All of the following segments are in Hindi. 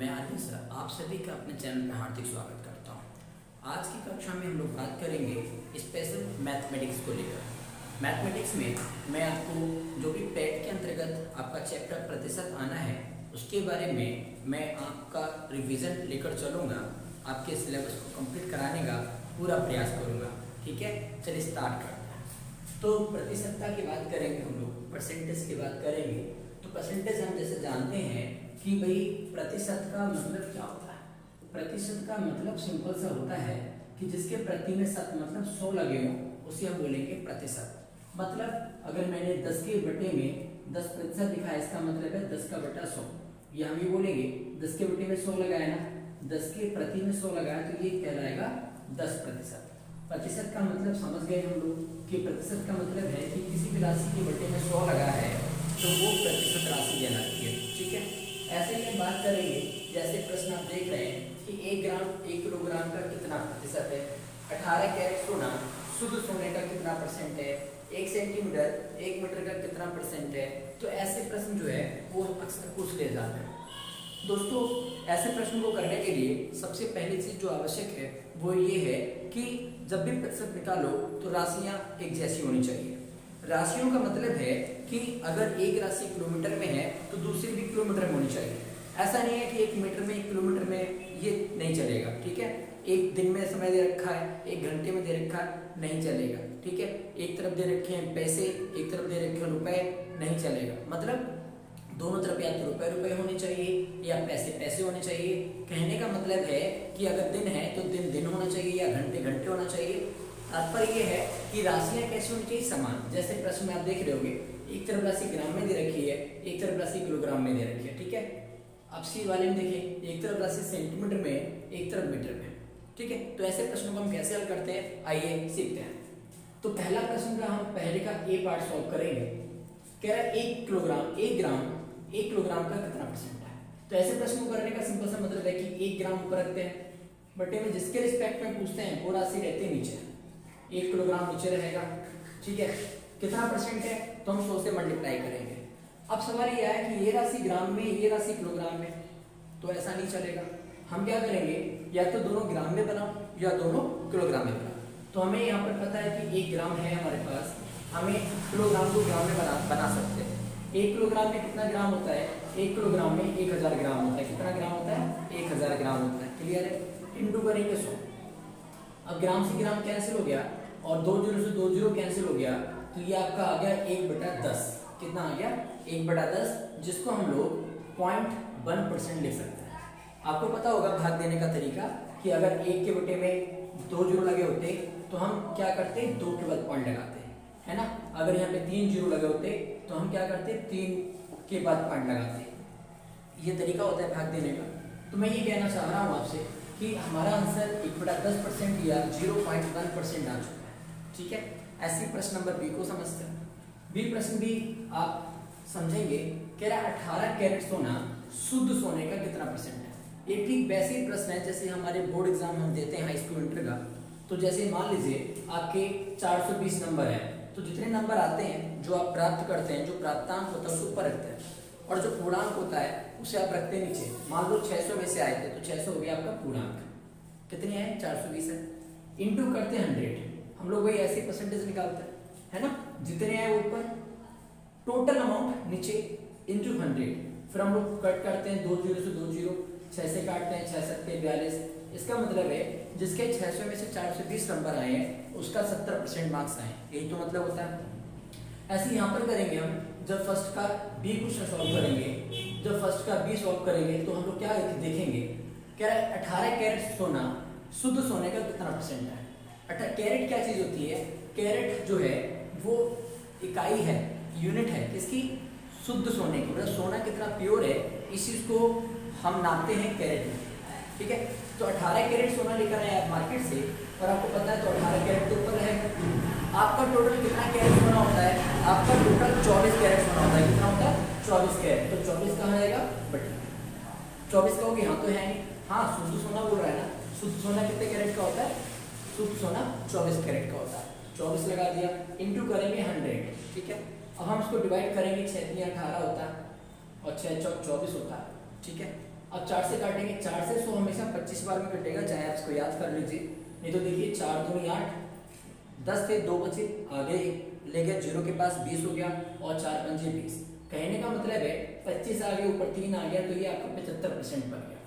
मैं आर्यन सर आप सभी का अपने चैनल पर हार्दिक स्वागत करता हूँ। आज की कक्षा में हम लोग बात करेंगे स्पेशल मैथमेटिक्स को लेकर। मैथमेटिक्स में मैं आपको जो भी पेट के अंतर्गत आपका चैप्टर प्रतिशत आना है उसके बारे में मैं आपका रिवीजन लेकर चलूँगा, आपके सिलेबस को कंप्लीट कराने का पूरा प्रयास करूँगा। ठीक है, चलिए स्टार्ट करते हैं। तो प्रतिशतता की बात करेंगे, हम लोग परसेंटेज की बात करेंगे। तो परसेंटेज हम जैसे जानते हैं कि भाई प्रतिशत का मतलब क्या होता है। प्रतिशत का मतलब सिंपल सा होता है कि जिसके प्रति में शत मतलब 100 लगे हो उसे हम बोलेंगे प्रतिशत। मतलब अगर मैंने 10 के बटे में 10% लिखा है, इसका मतलब है 10 का बटा 100। ये हम ये बोलेंगे 10 के बटे में 100 लगाया ना, 10 के प्रति में 100 लगाया तो ये कहलाएगा 10%। प्रतिशत का मतलब समझ गए हम लोग कि प्रतिशत का मतलब है कि किसी भी राशि के बटे में 100 लगा है तो वो प्रतिशत राशि कहलाती है। ठीक है, ऐसे ही हम बात करेंगे। जैसे प्रश्न आप देख रहे हैं कि 1 ग्राम 1 किलोग्राम का कितना प्रतिशत है, 18 कैरेट सोना शुद्ध सोने का कितना परसेंट है, 1 सेंटीमीटर 1 मीटर का कितना परसेंट है। तो ऐसे प्रश्न जो है वो अक्सर पूछ ले जाते हैं। दोस्तों, ऐसे प्रश्न को करने के लिए सबसे पहली चीज जो आवश्यक है वो ये है कि जब भी प्रतिशत निकालो तो राशियां एक जैसी होनी चाहिए। राशियों का मतलब है कि अगर एक राशि किलोमीटर में है तो दूसरी भी किलोमीटर में होनी चाहिए। ऐसा नहीं है कि 1 मीटर में 1 किलोमीटर में, ये नहीं चलेगा। ठीक है, एक दिन में समय दे रखा है, 1 घंटे में दे रखा है, नहीं चलेगा। ठीक है, एक तरफ दे रखे हैं पैसे, एक तरफ दे रखे हैं रुपए, नहीं चलेगा। मतलब दोनों तरफ या तो रुपए रुपए होने चाहिए या पैसे पैसे होने चाहिए। कहने का मतलब है कि अगर दिन है तो दिन दिन होना चाहिए या घंटे घंटे होना चाहिए। तात्पर्य ये है कि राशियां कैसे होनी चाहिए, समान। जैसे प्रश्न में आप देख रहे होंगे, एक तरफ राशि ग्राम में दे रखी है, एक तरफ राशि किलोग्राम में दे रखी है। ठीक है, अब सी वाले में देखिए, एक तरफ राशि सेंटीमीटर में, एक तरफ मीटर में। ठीक है, तो ऐसे प्रश्नों को हम कैसे हल करते हैं, आइए सीखते हैं। तो पहला प्रश्न का हम पहले का ए पार्ट सॉल्व करेंगे। कह रहा है 1 ग्राम 1 किलोग्राम का कितना परसेंट है। तो ऐसे प्रश्न को करने का सिंपल सा मतलब है कि 1 ग्राम ऊपर रखते हैं, बटे में जिसके रिस्पेक्ट में पूछते हैं वो राशि रहती है नीचे, 1 किलोग्राम नीचे रहेगा। ठीक है, कितना परसेंट है तो हम 100 से मल्टीप्लाई करेंगे। अब सवाल ये है कि ये राशि ग्राम में, ये राशि किलोग्राम में, तो ऐसा नहीं चलेगा। हम क्या करेंगे, या तो दोनों ग्राम में बनाओ या दोनों किलोग्राम में बनाओ। तो हमें यहाँ पर पता है कि 1 ग्राम है हमारे पास, हमें किलोग्राम को ग्राम में बना सकते हैं। 1 किलोग्राम में कितना ग्राम होता है, 1 किलोग्राम में 1000 ग्राम होता है। कितना ग्राम होता है, 1000 ग्राम होता है। क्लियर है, इंटू करेंगे 100। अब ग्राम से ग्राम कैंसिल हो गया और 2 जीरो से 2 जीरो कैंसिल हो गया, तो ये आपका आ गया 1/10। कितना आ गया, 1/10, जिसको हम लोग 0.1% लिख सकते हैं। आपको पता होगा भाग देने का तरीका कि अगर 1 के बटे में 2 जीरो लगे होते तो हम क्या करते, 2 के बाद पॉइंट लगाते, है ना। अगर यहाँ पे 3 जीरो लगे होते तो हम क्या करते, 3 के बाद पॉइंट लगाते। ये तरीका होता है भाग देने का। तो मैं ये कहना चाह रहा हूँ आपसे कि हमारा आंसर 1/10% या 0.1% आ चुका है। ठीक है, ऐसी प्रश्न नंबर बी को समझते हैं। बी प्रश्न भी आप समझेंगे। कह रहा है 18 कैरेट सोना शुद्ध सोने का कितना परसेंट है। ये ठीक वैसे ही प्रश्न है जैसे हमारे बोर्ड एग्जाम हम देते हैं हाई स्कूल इंटर का। तो जैसे मान लीजिए आपके 420 नंबर है, तो जितने नंबर आते हैं जो आप प्राप्त करते हैं, जो प्राप्तांक होता है उसको ऊपर रखते हैं और जो पूर्णांक होता है उसे आप रखते हैं नीचे। मान लो 600 में से आए थे तो 600 हो गया आपका पूर्णांक। कितने हैं, 420 है। इंटू करते हैं 100, हम लोग वही ऐसे परसेंटेज निकालते हैं, है ना। जितने आए ऊपर, टोटल अमाउंट नीचे, इंटू 100। फिर हम लोग कट करते हैं 2 जीरो से 2 जीरो, 6 से काटते हैं 6 7 42। इसका मतलब है जिसके 600 में से 420 नंबर आए हैं उसका 70% मार्क्स आए, यही तो मतलब होता है। ऐसे यहाँ पर करेंगे हम, जब फर्स्ट का बी क्वेश्चन सॉल्व करेंगे, जब फर्स्ट का बी सॉल्व करेंगे तो हम लोग क्या देखेंगे। कह रहा है 18 कैरेट सोना शुद्ध सोने का कितना परसेंट है। कैरेट क्या चीज होती है, कैरेट जो है वो इकाई है, यूनिट है किसकी, शुद्ध सोने की। मतलब सोना कितना प्योर है इस चीज को हम नापते हैं कैरेट में। ठीक है, तो 18 कैरेट सोना लेकर आए आप मार्केट से और आपको पता है तो 18 कैरेट के ऊपर रहेगा। आपका टोटल कितना कैरेट सोना होता है, आपका टोटल 24 कैरेट सोना होता है। कितना होता है, 24 कैरेट। तो 24 कहाँ आएगा, बटे 24 कहोगे, यहाँ तो है नहीं। हाँ, शुद्ध सोना बोल रहा है ना, शुद्ध सोना कितने कैरेट का होता है, शुद्ध सोना 24 कैरेट का होता है। 24 लगा दिया, इंटू करेंगे 100। ठीक है, अब हम इसको डिवाइड करेंगे, 6 × 18 होता है और 6 × 24 होता है। ठीक है, अब 4 से काटेंगे, 4 से 100 हमेशा 25 बार में कटेगा, चाहे आप इसको याद कर लीजिए। नहीं तो देखिए 4 दूनी 8, 10 थे 2 बचे, आगे ले गया 0 के पास 20 हो गया, और 4 पंजे 20। कहने का मतलब है 25 आ गया, ऊपर 3 आ गया, तो ये आपका 75% बन गया।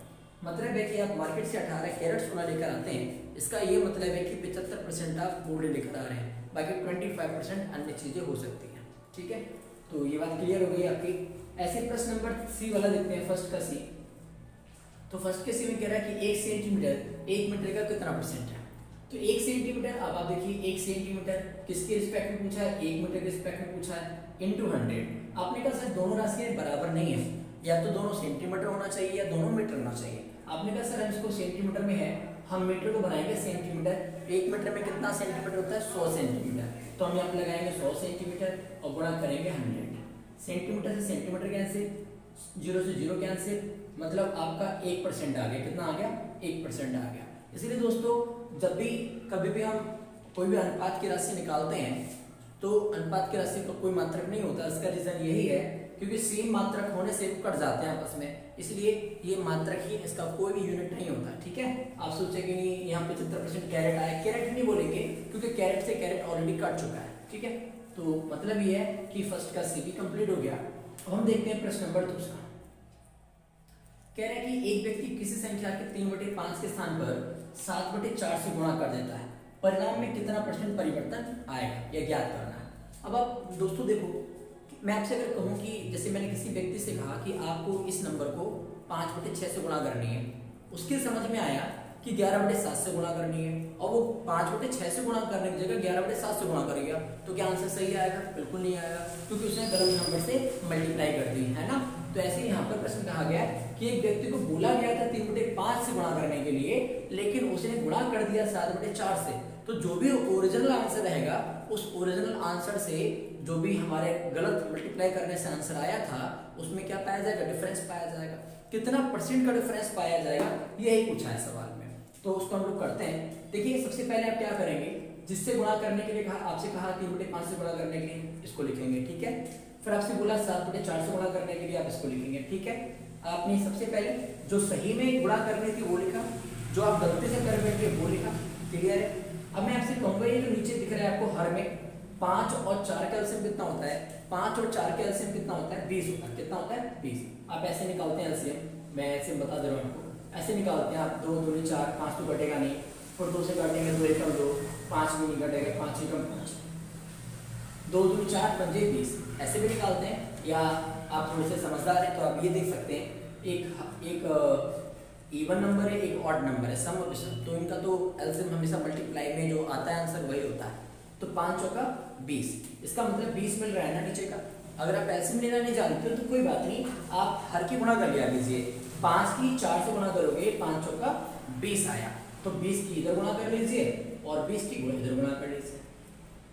मतलब है कि आप मार्केट से 18 कैरेट सोना लेकर आते हैं, इसका ये मतलब है कि 75% आप गोल्ड लेकर आ रहे हैं, बाकी 25% अन्य चीजें हो सकती हैं। ठीक है, तो ये बात क्लियर हो गई आपकी। ऐसे प्रश्न नंबर सी वाला देखते हैं, फर्स्ट का सी। तो फर्स्ट के सी में कह रहा है कि 1 सेंटीमीटर 1 मीटर का कितना परसेंट है। तो 1 सेंटीमीटर, अब आप देखिए 1 सेंटीमीटर किसके रिस्पेक्ट में पूछा है, 1 मीटर के रिस्पेक्ट में पूछा है, इंटू 100। आपने कहा सर दोनों राशियां बराबर नहीं है, या तो दोनों सेंटीमीटर होना चाहिए या दोनों मीटर होना चाहिए। आपने कहा सर हम इसको सेंटीमीटर में है, हम मीटर को बनाएंगे सेंटीमीटर। 1 मीटर में कितना सेंटीमीटर होता है, 100 सेंटीमीटर। तो हम यहाँ पे लगाएंगे 100 सेंटीमीटर और गुणा करेंगे 100। सेंटीमीटर से सेंटीमीटर कैंसिल, 0 से 0 कैंसिल, मतलब आपका 1% आ गया। कितना आ गया, 1% आ गया। इसलिए दोस्तों जब भी कभी भी हम कोई भी अनुपात की राशि निकालते हैं तो अनुपात की राशि का कोई मात्रक नहीं होता। इसका रीजन यही है क्योंकि सेम मात्रक होने से कट जाते हैं आपस में, इसलिए ये मात्रक ही, इसका कोई भी यूनिट नहीं होता। ठीक है, आप सोचेंगे नहीं यहाँ 75% कैरेट आया, कैरेट नहीं बोलेंगे क्योंकि कैरेट से कैरेट ऑलरेडी कट चुका है। ठीक है, तो मतलब ये है कि फर्स्ट का सी भी कंप्लीट हो गया। अब हम देखते हैं प्रश्न नंबर दूसरा। कह रहे हैं कि एक व्यक्ति किसी संख्या के 3/5 के स्थान पर 7/4 से गुणा कर देता है, परिणाम में कितना परसेंट परिवर्तन आएगा, यह ज्ञात करना है। अब आप दोस्तों देखो, मैं आपसे अगर कहूं कि जैसे मैंने किसी व्यक्ति से कहा कि आपको इस नंबर को 5/6 से गुणा करनी है, उसके समझ में आया कि 11/7 से गुणा करनी है, और वो 5/6 से गुणा करने की जगह 11/7 से गुणा करेगा, तो क्या आंसर सही आएगा? बिल्कुल नहीं आएगा, क्योंकि उसने गलत नंबर से मल्टीप्लाई कर दी है ना। तो ऐसे ही यहाँ पर प्रश्न कहा गया कि एक व्यक्ति को बोला गया था 3/5 से गुणा करने के लिए, लेकिन उसने गुणा कर दिया 7/4 से। तो जो भी ओरिजिनल आंसर रहेगा, उस ओरिजिनल आंसर से जो भी हमारे गलत मल्टीप्लाई करने से आंसर आया था, उसमें क्या पाया जाएगा? डिफरेंस पाया जाएगा। कितना परसेंट का डिफरेंस पाया जाएगा, यही पूछा है सवाल में। तो उसको हम लोग करते हैं। देखिए सबसे पहले आप क्या करेंगे, जिससे गुणा करने के लिए कहा, आपसे कहा 3/5 से गुणा करने के लिए इसको लिखेंगे। ठीक है, फिर आपसे बोला 7/4 से गुणा करने के लिए आप इसको लिखेंगे। ठीक है, आपने सबसे पहले जो सही में गुणा करनी थी वो लिखा, जो आप गलती से कर बैठे वो लिखा। क्लियर है? अब मैं आपसे कहूंगा ये जो नीचे दिख रहा है आपको हर में 5 और 4 का एलसीएम कितना होता है? 5 और 4 का एलसीएम कितना होता है? 20 होता है। कितना होता है? 20। आप ऐसे निकालते हैं एलसीएम, मैं एलसीएम बता दे रहा हूँ आपको। ऐसे निकालते हैं आप, 2 दूनी 4, 5 तो कटेगा नहीं, फिर 2 से काटेंगे 2 एकम 2, 5 भी नहीं कटेगा, 5 एकम 5, 2 दूनी 4 पंजे 20। ऐसे भी निकालते हैं, या आप थोड़े से समझदार हैं तो आप ये देख सकते हैं, एक इवन नंबर है, एक ऑड नंबर है, सम और विषम, तो इनका तो एलसीएम हमेशा मल्टीप्लाई में जो आता है आंसर वही होता है। तो 5 चौका 20, इसका मतलब 20 मिल रहा है ना नीचे का। अगर आप एलसीएम लेना नहीं जानते हो तो कोई बात नहीं, आप हर की गुणा कर लिया कीजिए। 5 की 4 से गुणा करोगे, 5 चौका 20 आया, तो 20 की इधर गुणा कर लीजिए और 20 की इधर गुणा कर लीजिए।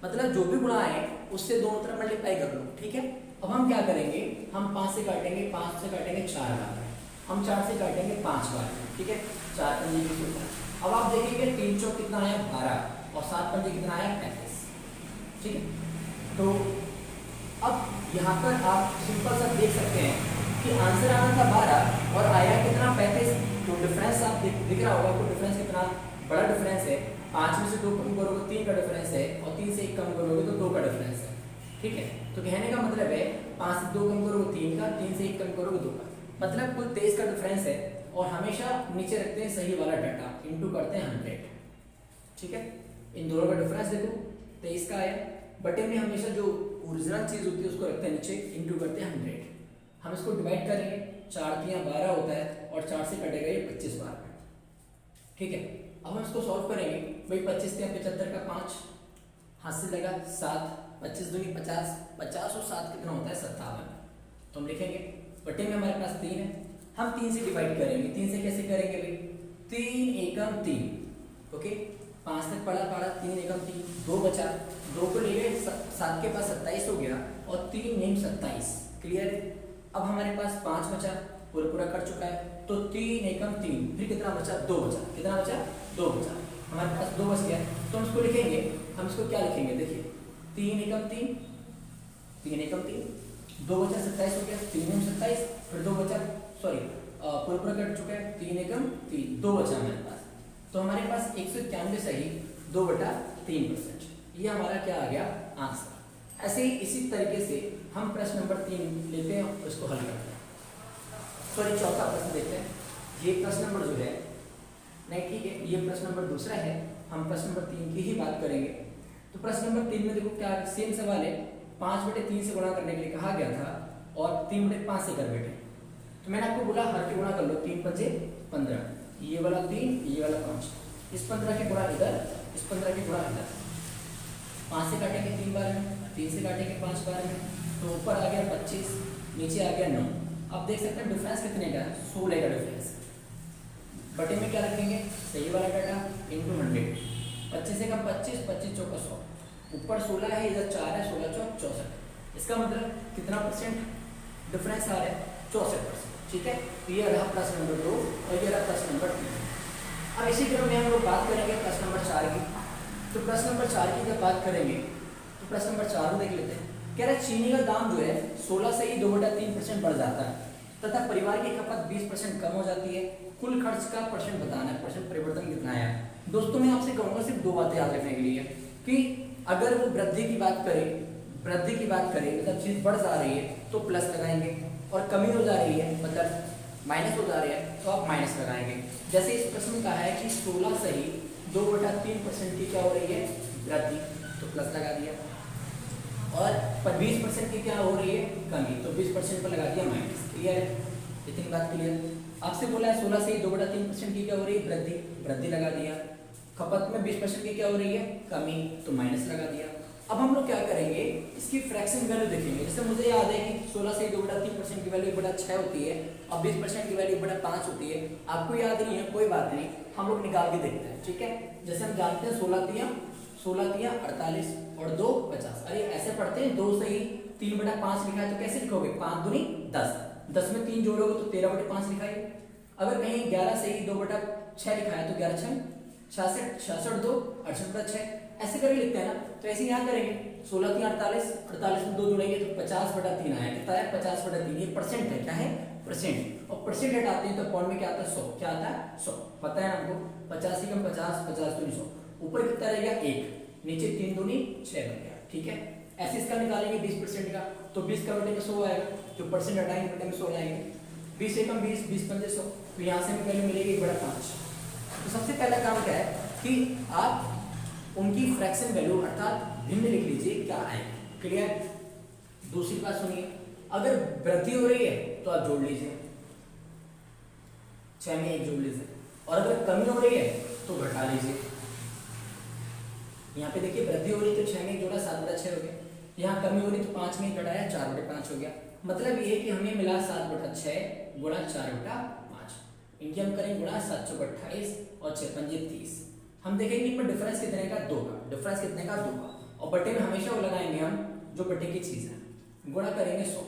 मतलब जो भी गुणा है उससे दोनों तरफ मल्टीप्लाई कर लो। ठीक है, अब हम क्या करेंगे, हम 5 से काटेंगे, 5 से काटेंगे 4 बार, हम 4 से काटेंगे 5 बार। ठीक है, 4 पंजे 20 होता है। अब आप देखेंगे 3 चौक कितना आया? 12, और 7 पंजे कितना आया? 35। ठीक है, तो अब यहाँ पर आप सिंपल सा देख सकते हैं कि आंसर आना था 12 और आया कितना? 35। तो डिफरेंस आप दिख रहा होगा आपको, डिफरेंस कितना बड़ा डिफरेंस है। 5 में से 2 कम करोगे 3 का डिफरेंस है, और 3 से 1 कम करोगे तो 2 का डिफरेंस है। ठीक है, तो कहने का मतलब है 5 से 2 कम करोगे 3 का, 3 से 1 कम करोगे 2 का, मतलब कुल 23 का डिफरेंस है। और हमेशा नीचे रखते हैं सही वाला डाटा, इंटू करते हैं 100। ठीक है, इन दोनों का डिफरेंस देखो 23 का आया, बटे में हमेशा जो ओरिजिनल चीज होती है उसको रखते हैं नीचे, इंटू करते हैं 100। हम इसको डिवाइड करेंगे, 4 3 12 होता है, और 4 से कटेगा ये 25 बार में। ठीक है, अब हम इसको सॉल्व करेंगे। भाई 25 3 75 का 5 हाथ से लगा 7, 25 दूनी 50, 50 और 7 कितना होता है? 57। तो हम लिखेंगे बटे में हमारे पास 3 है, हम 3 से डिवाइड करेंगे। 3 से कैसे करेंगे भाई? 3 एकम 3। ओके, 5 तक पढ़ा 3 एकम 3, 2 बचा, 2 को ले गए, 7 के पास 27 हो गया, और 3 नेम 27। क्लियर है? अब हमारे पास 5 बचा, पूरा कर चुका है, तो 3 एकम 3, फिर कितना बचा? 2 बचा। कितना बचा? 2 बचा, हमारे पास 2 बच गया। तो हम इसको लिखेंगे, हम इसको क्या लिखेंगे? देखिए 3 एकम 3, 3 एकम 3, 2 बचा 27 हो गया, 3 नेम 27, फिर 2 बचा, सॉरी पूरा पूरा कट चुका है, 3 एकम 3, 2 बचा हमारे पास। तो हमारे पास 191 सही 2/3%, ये हमारा क्या आ गया आंसर। ऐसे ही इसी तरीके से हम प्रश्न नंबर 3 लेते हैं और इसको हल करते हैं। सॉरी, चौथा प्रश्न देखते हैं। ये प्रश्न नंबर जो है नहीं, ठीक है, ये प्रश्न नंबर दूसरा है, हम प्रश्न नंबर 3 की ही बात करेंगे। तो प्रश्न नंबर 3 में देखो क्या सेम सवाल है, 5/3 से गुणा करने के लिए कहा गया था और 3/5 से कर बेटे। तो मैंने आपको बोला हर के गुणा कर लो, 3 पंजे 15, ये वाला 3, ये वाला 5, इस 15 के गुणा इधर, इस 15 के गुणा इधर, 5 से काटेंगे 3 बार में, 3 से काटेंगे 5 बार में, तो ऊपर आ गया 25, नीचे आ गया 9। अब देख सकते हैं डिफरेंस कितने का है, 16 का डिफरेंस। बटे में क्या रखेंगे, सही वाला डाटा इंटू 100, 25 से कम 25, 25 चौका 100, ऊपर 16 है, इधर 4 है, 16 चौक 64। इसका मतलब कितना परसेंट डिफरेंस आ रहा है, 64%। ठीक है, तो ये रहा प्रश्न नंबर 2 और ये रहा प्रश्न नंबर 3। अब इसी क्रम में हम लोग बात करेंगे प्रश्न नंबर 4 की। तो प्रश्न नंबर 4 की जब बात करेंगे तो प्रश्न नंबर 4 देख लेते हैं। कह रहा है चीनी का दाम जो है 16 से ही 2/3% बढ़ जाता है तथा परिवार की खपत 20% कम हो जाती है। कुल खर्च का परसेंट बताना है, परसेंट परिवर्तन कितना है। दोस्तों मैं आपसे कहूंगा सिर्फ 2 बातें याद रखने के लिए कि अगर वो वृद्धि की बात करें मतलब चीज बढ़ जा रही है तो प्लस लगाएंगे, और कमी हो जा रही है मतलब माइनस हो जा रही है तो आप माइनस लगाएंगे। जैसे इस प्रश्न में कहा है कि 16 से ही 2/3% की क्या हो रही है वृद्धि, तो प्लस लगा दिया, और 20% की क्या हो रही है कमी, तो 20% पर लगा दिया माइनस। क्लियर है, इतनी बात क्लियर। आपसे बोला है 16 से ही 2/3% की क्या हो रही है वृद्धि, वृद्धि लगा दिया। खपत में 20% की क्या हो रही है कमी, तो माइनस लगा दिया। अब हम लोग क्या करेंगे, इसकी फ्रैक्शन वैल्यू देखेंगे। जैसे मुझे याद है कि 16 से 2/3% की वैल्यू 1/6 होती है और 20% की वैल्यू 1/5 होती है। आपको याद नहीं है कोई बात नहीं, हम लोग निकाल के देखते हैं। ठीक है, जैसे हम जानते हैं 16 तिया 48 और 2 50। अरे ऐसे पढ़ते हैं, 2 से ही 3/5 लिखा है तो कैसे लिखोगे, 5 दूनी 10, 10 में 3 जोड़ोगे तो 13/5 लिखाइए। अगर कहीं 11 से ही 2/6 लिखा है तो 11 6 66, 66 2 68/6 ऐसे करके लिखते हैं ना। तो ऐसे यहाँ करेंगे, 16 3 48, 48 में 2 जोड़ेंगे तो 50/3 आया। कितना है 50/3, ये परसेंट है, क्या है परसेंट। और परसेंट हटाते हैं तो पॉइंट में क्या आता है 100, क्या आता है 100, पता है ना हमको। 50 से कम 50, 50 दूनी 100, ऊपर कितना रहेगा 1, नीचे 3 दूनी 6 बन गया। ठीक है, ऐसे इसका निकालेंगे 20% का, तो 20 का बटे में 100 आएगा, जो परसेंट हटाएंगे बटे में 100 लाएंगे। 20 से कम 20, 20 पंजे 100, तो यहाँ से हमें वैल्यू मिलेगी 1/5। तो सबसे पहला काम क्या है कि आप उनकी फ्रैक्शन वैल्यू अर्थात भिन्न लिख लीजिए, क्या आएगा। क्लियर। दूसरी बात सुनिए, अगर वृद्धि हो रही है तो आप जोड़ लीजिए, 6 में 1 जोड़ लीजिए, और अगर कमी हो रही है तो घटा लीजिए। यहाँ पे देखिए वृद्धि हो रही है तो 6 में 1 जोड़ा 7/6 हो गया, यहाँ कमी हो रही तो 5 में 1 घटाया 4/5 हो गया। मतलब ये कि हमें मिला 7/6 गुणा 4/5, इनकी हम करें गुणा 7 चौक 28 और 6 पंजे 30। हम देखेंगे इनमें डिफरेंस कितने का 2 का, डिफरेंस कितने का 2 का, और बटे में हमेशा वो लगाएंगे हम जो बटे की चीज है, गुणा करेंगे 100।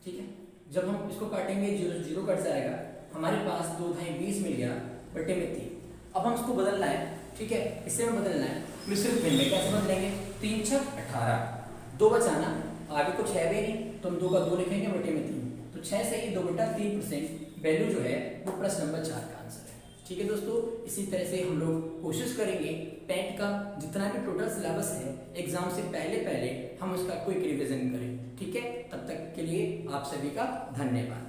ठीक है, जब हम इसको काटेंगे 0 0 कट जाएगा, हमारे पास 2 × 20 मिल गया बटे में 3। अब हम इसको बदलना है, ठीक है, इससे हमें बदलना है मिश्रित भिन्न में। कैसे बदलेंगे, 3 6 18, 2 बचाना, आगे कुछ है भी नहीं तो हम 2 का 2 लिखेंगे बटे में 3, तो 6 से ही 2/3% वैल्यू जो है वो प्रश्न नंबर 4 का आंसर है। ठीक है दोस्तों, इसी तरह से हम लोग कोशिश करेंगे टेंथ का जितना भी टोटल सिलेबस है एग्जाम से पहले हम उसका क्विक रिवीजन करें। ठीक है, तब तक के लिए आप सभी का धन्यवाद।